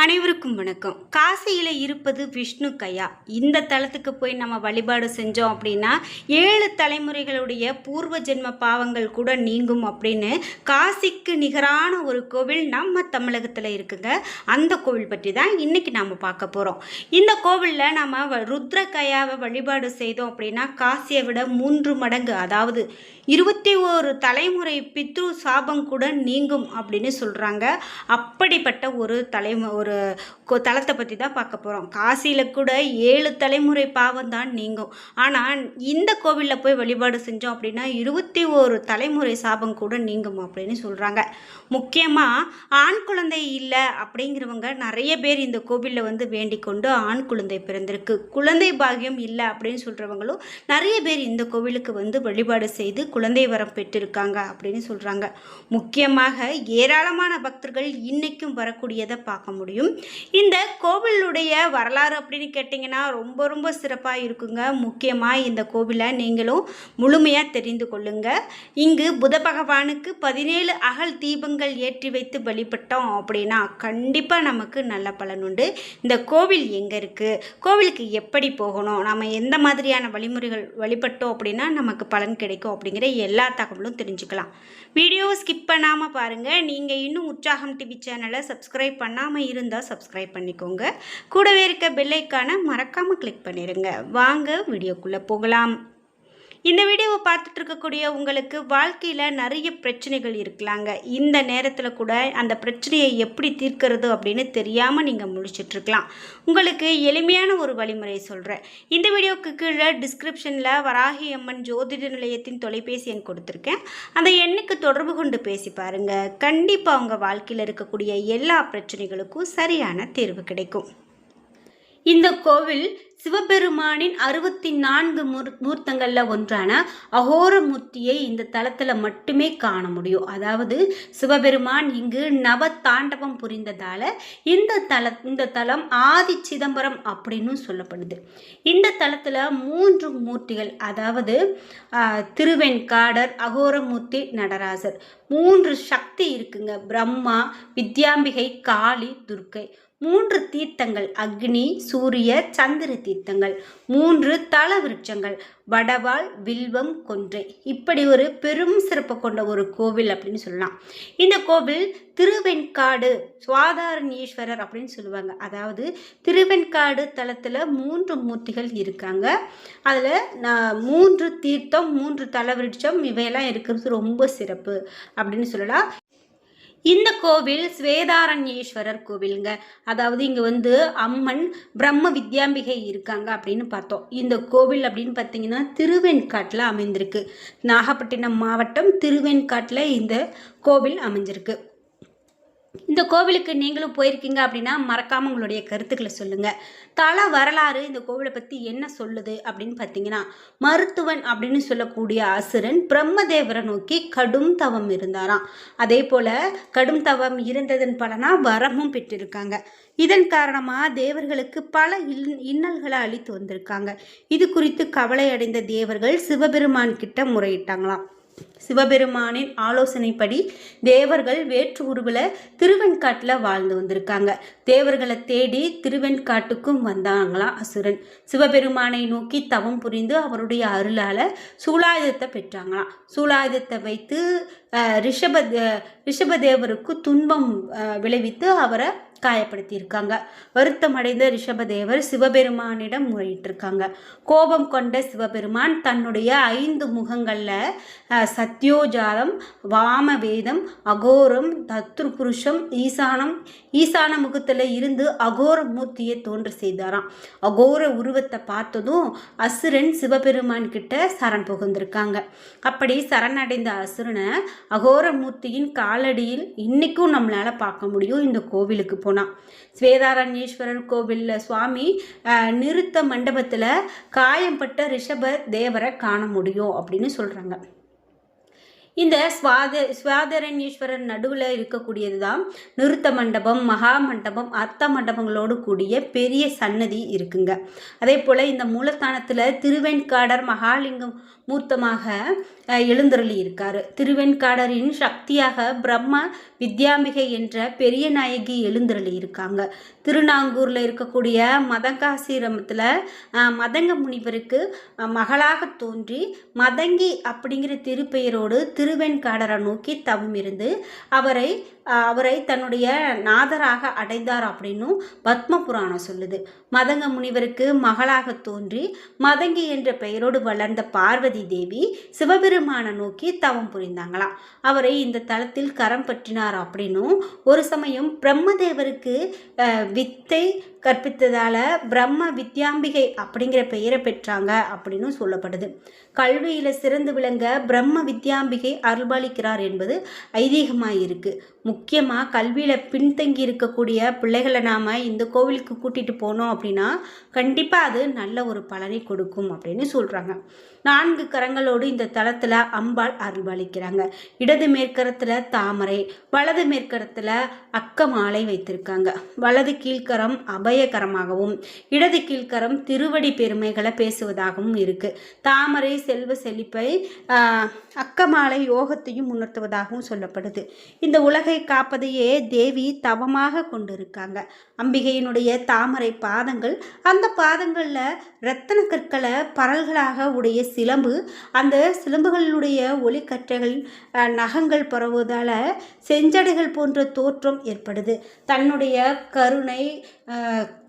அனைவருக்கும் வணக்கம். காசியில் இருப்பது விஷ்ணு கையா. இந்த தலத்துக்கு போய் நம்ம வழிபாடு செஞ்சோம் அப்படின்னா 7 தலைமுறைகளுடைய பூர்வ ஜென்ம பாவங்கள் கூட நீங்கும் அப்படின்னு காசிக்கு நிகரான ஒரு கோவில் நம்ம தமிழகத்தில் இருக்குங்க. அந்த கோவில் பற்றி தான் இன்றைக்கி நாம் பார்க்க போகிறோம். இந்த கோவிலில் நம்ம ருத்ர கையாவை வழிபாடு செய்தோம் அப்படின்னா காசியை விட 3 மடங்கு, அதாவது 21 தலைமுறை பித்ரு சாபம் கூட நீங்கும் அப்படின்னு சொல்கிறாங்க. அப்படிப்பட்ட ஒரு தலத்தை பற்றி தான் பார்க்க போகிறோம். காசியில் கூட 7 தலைமுறை பாவம் தான் நீங்கும். ஆனால் இந்த கோவிலில் போய் வழிபாடு செஞ்சோம் அப்படின்னா 21 தலைமுறை சாபம் கூட நீங்கும் அப்படின்னு சொல்கிறாங்க. முக்கியமாக ஆண் குழந்தை இல்லை அப்படிங்கிறவங்க நிறைய பேர் இந்த கோவிலில் வந்து வேண்டிக் கொண்டு ஆண் குழந்தை பிறந்திருக்கு, குழந்தை பாகியம் இல்லை அப்படின்னு சொல்கிறவங்களும் நிறைய பேர் இந்த கோவிலுக்கு வந்து வழிபாடு செய்து குழந்தை வரம் பெற்றிருக்காங்க அப்படின்னு சொல்கிறாங்க. முக்கியமாக ஏராளமான பக்தர்கள் இன்றைக்கும் வரக்கூடியதை பார்க்க முடியும். இந்த கோவிலுடைய வரலாறு அப்படின்னு கேட்டிங்கன்னா ரொம்ப ரொம்ப சிறப்பாக இருக்குங்க. முக்கியமாக இந்த கோவிலை நீங்களும் முழுமையாக தெரிந்து கொள்ளுங்க. இங்கு புத பகவானுக்கு 17 அகல் தீபங்கள் ஏற்றி வைத்து வழிபட்டோம் அப்படின்னா கண்டிப்பாக நமக்கு நல்ல பலன் உண்டு. இந்த கோவில் எங்கே இருக்குது, கோவிலுக்கு எப்படி போகணும், நம்ம எந்த மாதிரியான வழிமுறைகள் வழிபட்டோம் அப்படின்னா நமக்கு பலன் கிடைக்கும் அப்படிங்கிற எல்லா தகவலும் தெரிஞ்சுக்கலாம். வீடியோவை ஸ்கிப் பண்ணாமல் பாருங்கள். நீங்கள் இன்னும் உற்சாகம் டிவி சேனலை சப்ஸ்கிரைப் பண்ணாமல் இருந்தால் சப்ஸ்கிரைப் பண்ணிக்கோங்க. கூடவே இருக்க பெல் ஐக்கானை மறக்காமல் கிளிக் பண்ணிடுங்க. வாங்க வீடியோக்குள்ளே போகலாம். இந்த வீடியோவை பார்த்துட்டு இருக்கக்கூடிய உங்களுக்கு வாழ்க்கையில் நிறைய பிரச்சனைகள் இருக்கலாங்க. இந்த நேரத்தில் கூட அந்த பிரச்சனையை எப்படி தீர்க்கிறது அப்படின்னு தெரியாமல் நீங்கள் முழிச்சிட்ருக்கலாம். உங்களுக்கு எளிமையான ஒரு வழிமுறை சொல்கிறேன். இந்த வீடியோவுக்கு கீழே டிஸ்கிரிப்ஷனில் வராகி அம்மன் ஜோதிட நிலையத்தின் தொலைபேசி எண் கொடுத்துருக்கேன். அந்த எண்ணுக்கு தொடர்பு கொண்டு பேசி பாருங்கள். கண்டிப்பாக உங்கள் வாழ்க்கையில் இருக்கக்கூடிய எல்லா பிரச்சனைகளுக்கும் சரியான தீர்வு கிடைக்கும். இந்த கோவில் சிவபெருமானின் 64 மூர்த்தங்களில் ஒன்றான அகோரமூர்த்தியை இந்த தலத்தில் மட்டுமே காண முடியும். அதாவது சிவபெருமான் இங்கு நவ தாண்டவம் புரிந்ததால் இந்த தலம் ஆதி சிதம்பரம் அப்படின்னு சொல்லப்படுது. இந்த தலத்தில் 3 மூர்த்திகள், அதாவது திருவெண்காடர், அகோரமூர்த்தி, நடராசர், 3 சக்தி இருக்குங்க. பிரம்மா, வித்யாம்பிகை, காளி, துர்க்கை. 3 தீர்த்தங்கள், அக்னி, சூரிய, சந்திர தீர்த்தங்கள். 3 தல விருட்சங்கள், வடவாள், வில்வம், கொன்றை. இப்படி ஒரு பெரும் சிறப்பு கொண்ட ஒரு கோவில் அப்படின்னு சொல்லலாம். இந்த கோவில் திருவெண்காடு சுவாதாரண்யேஸ்வரர் அப்படின்னு சொல்லுவாங்க. அதாவது திருவெண்காடு தலத்தில் 3 மூர்த்திகள் இருக்காங்க. அதில் 3 தீர்த்தம், 3 தல விருட்சம் இவையெல்லாம் இருக்கிறது ரொம்ப சிறப்பு அப்படின்னு சொல்லலாம். இந்த கோவில் ஸ்வேதாரண்யேஸ்வரர் கோவிலுங்க. அதாவது இங்கே வந்து அம்மன் பிரம்ம வித்யாம்பிகை இருக்காங்க அப்படின்னு பார்த்தோம். இந்த கோவில் அப்படின்னு பார்த்தீங்கன்னா திருவெண்காட்டில் அமைந்திருக்கு. நாகப்பட்டினம் மாவட்டம் திருவெண்காட்டில் இந்த கோவில் அமைஞ்சிருக்கு. இந்த கோவிலுக்கு நீங்களும் போயிருக்கீங்க அப்படின்னா மறக்காமல் உங்களுடைய கருத்துக்களை சொல்லுங்கள். தல வரலாறு இந்த கோவிலை பற்றி என்ன சொல்லுது அப்படின்னு பார்த்தீங்கன்னா, மருத்துவன் அப்படின்னு சொல்லக்கூடிய அசுரன் பிரம்மதேவரை நோக்கி கடும் தவம் இருந்தாராம். அதே போல் கடும் தவம் இருந்ததன் பலனாக வரமும் பெற்றிருக்காங்க. இதன் காரணமாக தேவர்களுக்கு பல இன்னல்களை அளித்து வந்திருக்காங்க. இது குறித்து கவலை அடைந்த தேவர்கள் சிவபெருமான் கிட்ட முறையிட்டாங்களாம். சிவபெருமானின் ஆலோசனைப்படி தேவர்கள் வேற்று உருவில் திருவெண்காட்டில் வாழ்ந்து வந்திருக்காங்க. தேவர்களை தேடி திருவெண்காட்டுக்கும் வந்தாங்களாம் அசுரன். சிவபெருமானை நோக்கி தவம் புரிந்து அவருடைய அருளால் சூலாயுதத்தை பெற்றாங்களாம். சூலாயுதத்தை வைத்து ரிஷபதேவருக்கு துன்பம் விளைவித்து அவரை காயப்படுத்தியிருக்காங்க. வருத்தமடைந்த ரிஷபதேவர் சிவபெருமானிடம் முறையிட்டிருக்காங்க. கோபம் கொண்ட சிவபெருமான் தன்னுடைய 5 முகங்களில் சத்யோஜாதம், வாமவேதம், அகோரம், தத்ருபுருஷம், ஈசான முகத்தில் இருந்து அகோர மூர்த்தியை தோன்ற செய்தாராம். அகோர உருவத்தை பார்த்ததும் அசுரன் சிவபெருமான் கிட்ட சரண் புகுந்திருக்காங்க. அப்படி சரணடைந்த அசுரனை அகோர மூர்த்தியின் காலடியில் இன்னைக்கும் நம்மளால் பார்க்க முடியும். இந்த கோவிலுக்கு போனால் ஸ்வேதாரண்யேஸ்வரர் கோவிலில் சுவாமி நிறுத்த மண்டபத்தில் காயம்பட்ட ரிஷப தேவரை காண முடியும் அப்படின்னு சொல்கிறாங்க. இந்த சுவாதாரண்யேஸ்வரர் நடுவில் இருக்கக்கூடியது தான் நிறுத்த மண்டபம், மகா மண்டபம், அர்த்த மண்டபங்களோடு கூடிய பெரிய சன்னதி இருக்குங்க. அதே போல் இந்த மூலஸ்தானத்தில் திருவெண்காடர், மகாலிங்கம் மூர்த்தமாக எழுந்தருளி இருக்காரு. திருவெண்காடரின் சக்தியாக பிரம்ம வித்யாம்பிகை என்ற பெரிய நாயகி எழுந்தருளி இருக்காங்க. திருநாங்கூரில் இருக்கக்கூடிய மதங்காசிரமத்தில் மதங்க முனிவருக்கு மகளாக தோன்றி மதங்கி அப்படிங்கிற திருப்பெயரோடு திருவெண்காடரை நோக்கி தவம் இருந்து அவரை தன்னுடைய நாதராக அடைந்தார் அப்படின்னும் பத்ம புராணம் சொல்லுது. மதங்க முனிவருக்கு மகளாக தோன்றி மதங்கி என்ற பெயரோடு வளர்ந்த பார்வதி தேவி சிவபெருமானை நோக்கி தவம் புரிந்தாங்களாம். அவரை இந்த தலத்தில் கரம் பற்றினார் அப்படின்னும், ஒரு சமயம் பிரம்மதேவருக்கு வித்தை கற்பித்ததால பிரம்ம வித்யாம்பிகை அப்படிங்கிற பெயரை பெற்றாங்க அப்படின்னு சொல்லப்படுது. கல்வியில் சிறந்து விளங்க பிரம்ம வித்யாம்பிகை அருள்பாலிக்கிறார் என்பது ஐதீகமாக இருக்குது. முக்கியமாக கல்வியில் பின்தங்கி இருக்கக்கூடிய பிள்ளைகளை நாம் இந்த கோவிலுக்கு கூட்டிகிட்டு போனோம் அப்படின்னா கண்டிப்பாக அது நல்ல ஒரு பலனை கொடுக்கும் அப்படின்னு சொல்கிறாங்க. 4 கரங்களோடு இந்த தலத்தில் அம்பாள் அருள்பாலிக்கிறாங்க. இடது மேற்கரத்தில் தாமரை, வலது மேற்கரத்தில் அக்கமாலை வைத்திருக்காங்க. வலது கீழ்கரம் அபயகரமாகவும் இடது கீழ்கரம் திருவடி பெருமைகளை பேசுவதாகவும் இருக்குது. தாமரை செல்வ செழிப்பை, அக்கமாலை யோகத்தையும் உணர்த்துவதாகவும் சொல்லப்படுது. இந்த உலகை காப்பதையே தேவி தவமாக கொண்டிருக்காங்க. அம்பிகையினுடைய தாமரை பாதங்கள், அந்த பாதங்களில் இரத்தன கற்களை பரல்களாக உடைய சிலம்பு, அந்த சிலம்புகளினுடைய ஒளிக்கற்றைகள் நகங்கள் பரவுவதால் செஞ்சடைகள் போன்ற தோற்றம் ஏற்படுது. தன்னுடைய கருணை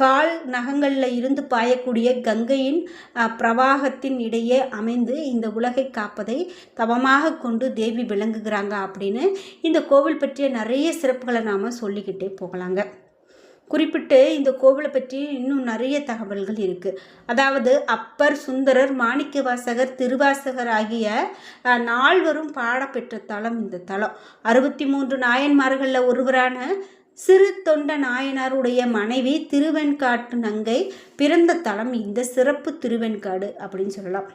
கால் நகங்களில் இருந்து பாயக்கூடிய கங்கையின் பிரவாகத்தின் இடையே அமைந்து இந்த உலகை காப்பதை தவமாக கொண்டு தேவி விளங்குகிறாங்க அப்படின்னு இந்த கோவில் பற்றிய நிறைய சிறப்புகளை நாம் சொல்லிக்கிட்டே போகலாங்க. குறிப்பிட்டு இந்த கோவிலை பற்றி இன்னும் நிறைய தகவல்கள் இருக்குது. அதாவது அப்பர், சுந்தரர், மாணிக்கவாசகர், திருவாசகர் ஆகிய 4வரும் பாடப்பெற்ற தலம் இந்த தலம். 63 நாயன்மார்களில் ஒருவரான சிறு தொண்ட நாயனாருடைய மனைவி திருவெண்காட்டு நங்கை பிறந்த தலம் இந்த சிறப்பு திருவெண்காடு அப்படின்னு சொல்லலாம்.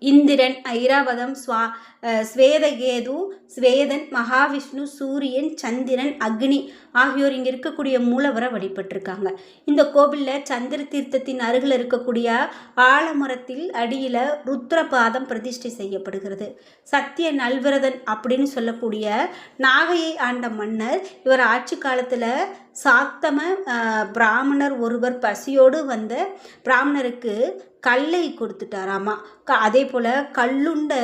இந்திரன், ஐராவதம், ஸ்வேதகேது, ஸ்வேதன், மகாவிஷ்ணு, சூரியன், சந்திரன், அக்னி ஆகியோர் இங்கே இருக்கக்கூடிய மூலவரை வழிபட்டிருக்காங்க. இந்த கோவிலில் சந்திர தீர்த்தத்தின் அருகில் இருக்கக்கூடிய ஆலமரத்தில் அடியில் ருத்ரபாதம் பிரதிஷ்டை செய்யப்படுகிறது. சத்திய நல்விரதன் அப்படின்னு சொல்லக்கூடிய நாகையை ஆண்ட மன்னர், இவர் ஆட்சி காலத்தில் சாத்தம பிராமணர் ஒருவர் பசியோடு வந்த பிராமணருக்கு கல்லை கொடுத்துட்டாராமா. அதே போல் கல்லுண்ட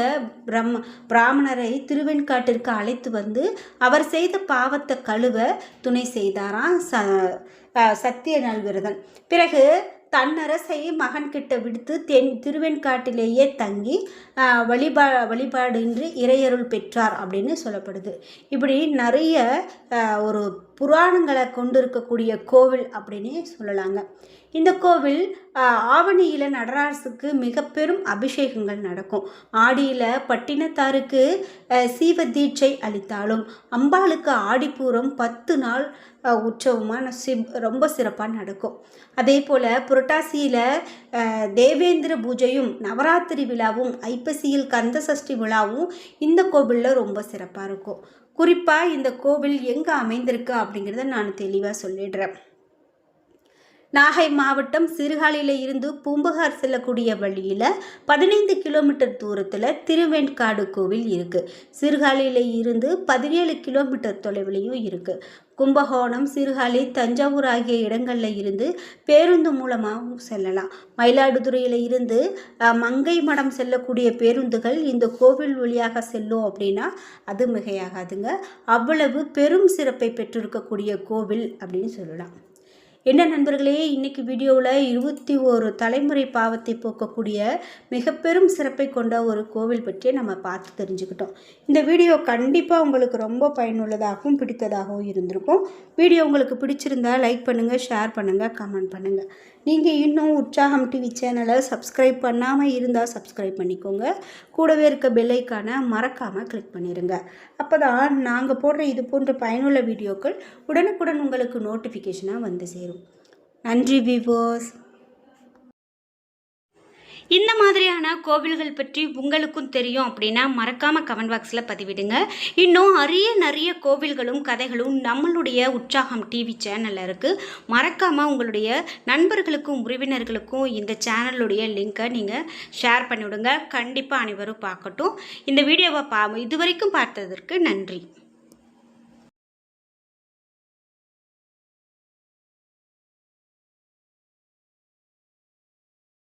பிராமணரை திருவெண்காட்டிற்கு அழைத்து வந்து அவர் செய்த பாவத்தை கழுவ துணை செய்தாராம் சத்திய நல்விரதன். பிறகு தன்னரசை மகன்கிட்ட விடுத்து திருவெண்காட்டிலேயே தங்கி வழிபாடின்றி இறையருள் பெற்றார் அப்படின்னு சொல்லப்படுது. இப்படி நிறைய ஒரு புராணங்களை கொண்டு இருக்கக்கூடிய கோவில் அப்படின்னு சொல்லலாங்க. இந்த கோவில் ஆவணியில் நடராஜுக்கு மிக பெரும் அபிஷேகங்கள் நடக்கும். ஆடியில் பட்டினத்தாருக்கு சீவ தீட்சை அளித்தாலும் அம்பாளுக்கு ஆடிப்பூரம் 10 நாள் உற்சவமாக ரொம்ப சிறப்பாக நடக்கும். அதே போல் புரட்டாசியில் தேவேந்திர பூஜையும் நவராத்திரி விழாவும் ஐப்பசியில் கந்த சஷ்டி விழாவும் இந்த கோவிலில் ரொம்ப சிறப்பாக இருக்கும். குறிப்பாக இந்த கோவில் எங்கே அமைந்திருக்கு அப்படிங்கிறத நான் தெளிவாக சொல்லிடுறேன். நாகை மாவட்டம் சிறுகாலியில் இருந்து பூம்புகார் செல்லக்கூடிய வழியில் 15 கிலோமீட்டர் தூரத்தில் திருவெண்காடு கோவில் இருக்குது. சிறுகாலியில் இருந்து 17 கிலோமீட்டர் தொலைவிலையும் இருக்குது. கும்பகோணம், சிறுகாலி, தஞ்சாவூர் ஆகிய இடங்களில் இருந்து பேருந்து மூலமாகவும் செல்லலாம். மயிலாடுதுறையில் இருந்து மங்கை மடம் செல்லக்கூடிய பேருந்துகள் இந்த கோவில் வழியாக செல்லும் அப்படின்னா அது மிகையாகாதுங்க. அவ்வளவு பெரும் சிறப்பை பெற்றிருக்கக்கூடிய கோவில் அப்படின்னு சொல்லலாம். என்ன நண்பர்களே, இன்றைக்கி வீடியோவில் 21 தலைமுறை பாவத்தை போக்கக்கூடிய மிக பெரும் சிறப்பை கொண்ட ஒரு கோவில் பற்றி நம்ம பார்த்து தெரிஞ்சுக்கிட்டோம். இந்த வீடியோ கண்டிப்பாக உங்களுக்கு ரொம்ப பயனுள்ளதாகவும் பிடித்ததாகவும் இருந்திருக்கும். வீடியோ உங்களுக்கு பிடிச்சிருந்தா லைக் பண்ணுங்கள், ஷேர் பண்ணுங்கள், கமெண்ட் பண்ணுங்கள். நீங்கள் இன்னும் உற்சாகம் டிவி சேனலை சப்ஸ்கிரைப் பண்ணாமல் இருந்தால் சப்ஸ்கிரைப் பண்ணிக்கோங்க. கூடவே இருக்க பெல்லைக்கான மறக்காமல் கிளிக் பண்ணிடுங்க. அப்போ தான் நாங்கள் போடுற இது போன்ற பயனுள்ள வீடியோக்கள் உடனுக்குடன் உங்களுக்கு நோட்டிஃபிகேஷனாக வந்து சேரும். நன்றி வியூவர்ஸ். இந்த மாதிரியான கோவில்கள் பற்றி உங்களுக்கும் தெரியும் அப்படின்னா மறக்காமல் கமெண்ட் பாக்ஸில் பதிவிடுங்க. இன்னும் நிறைய கோவில்களும் கதைகளும் நம்மளுடைய உற்சாகம் டிவி சேனலில் இருக்குது. மறக்காமல் உங்களுடைய நண்பர்களுக்கும் உறவினர்களுக்கும் இந்த சேனலுடைய லிங்கை நீங்கள் ஷேர் பண்ணிவிடுங்க. கண்டிப்பாக அனைவரும் பார்க்கட்டும். இந்த வீடியோவை இதுவரைக்கும் பார்த்ததற்கு நன்றி.